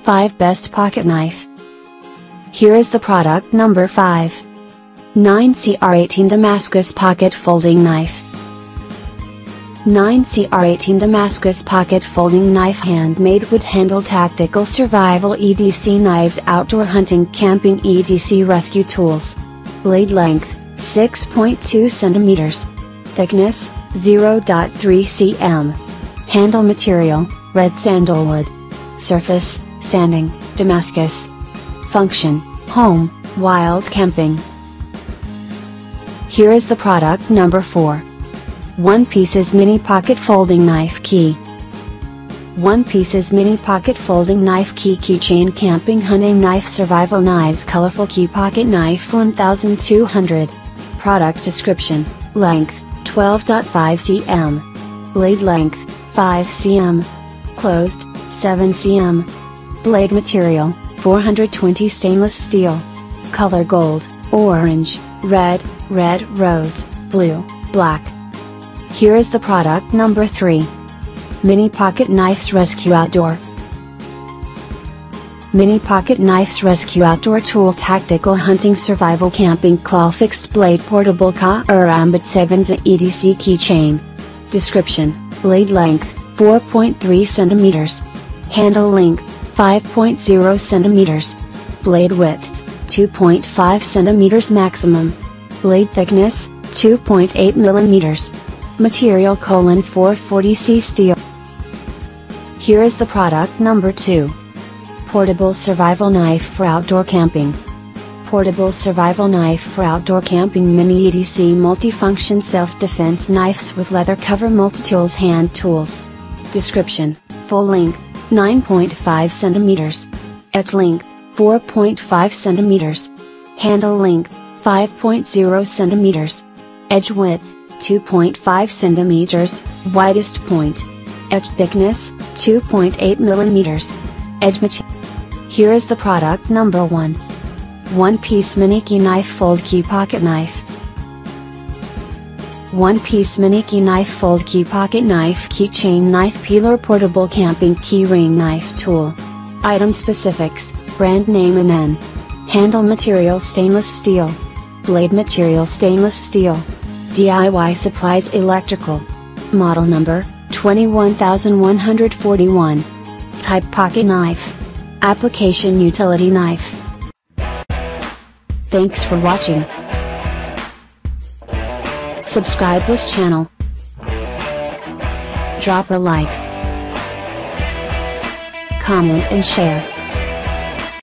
5 Best Pocket Knife. Here is the product number 5. 9CR18 Damascus Pocket Folding Knife. 9CR18 Damascus Pocket Folding Knife, handmade wood handle, tactical survival EDC knives, outdoor hunting, camping EDC rescue tools. Blade length, 6.2 cm. Thickness, 0.3 cm. Handle material, red sandalwood. Surface, sanding, Damascus. Function, home, wild camping. Here is the product number 4. 1 Pieces Mini Pocket Folding Knife Key. 1 Pieces Mini Pocket Folding Knife Key, Keychain, Camping, Hunting Knife, Survival Knives, Colorful Key Pocket Knife, 1200. Product description: length, 12.5 cm. Blade length, 5 cm. Closed, 7 cm. Blade material, 420 stainless steel. Color: gold, orange, red, rose, blue, black. Here is the product number 3. Mini Pocket Knives Rescue Outdoor. Mini Pocket Knives Rescue Outdoor Tool, tactical hunting, survival, camping, claw, fixed blade, portable karambit 7 EDC keychain. Description: blade length, 4.3 cm. Handle length, 5.0 cm. Blade width, 2.5 cm maximum. Blade thickness, 2.8 mm. Material: 440C steel. Here is the product number 2. Portable Survival Knife for Outdoor Camping. Portable Survival Knife for Outdoor Camping, Mini EDC Multifunction Self-Defense Knives with leather cover, multi-tools, hand tools. Description: full length, 9.5 cm. Edge length, 4.5 cm. Handle length, 5.0 cm. Edge width, 2.5 cm. Widest point. Edge thickness, 2.8 mm. Edge material. Here is the product number 1. 1 Piece Mini Key Knife Fold Key Pocket Knife. 1 Piece Mini Key Knife Fold Key Pocket Knife, Keychain Knife, Peeler, Portable Camping Key Ring Knife Tool. Item specifics: brand name NN. Handle material: stainless steel. Blade material: stainless steel. DIY supplies: electrical. Model number: 21141. Type: pocket knife. Application: utility knife. Thanks for watching. Subscribe this channel. Drop a like, comment and share.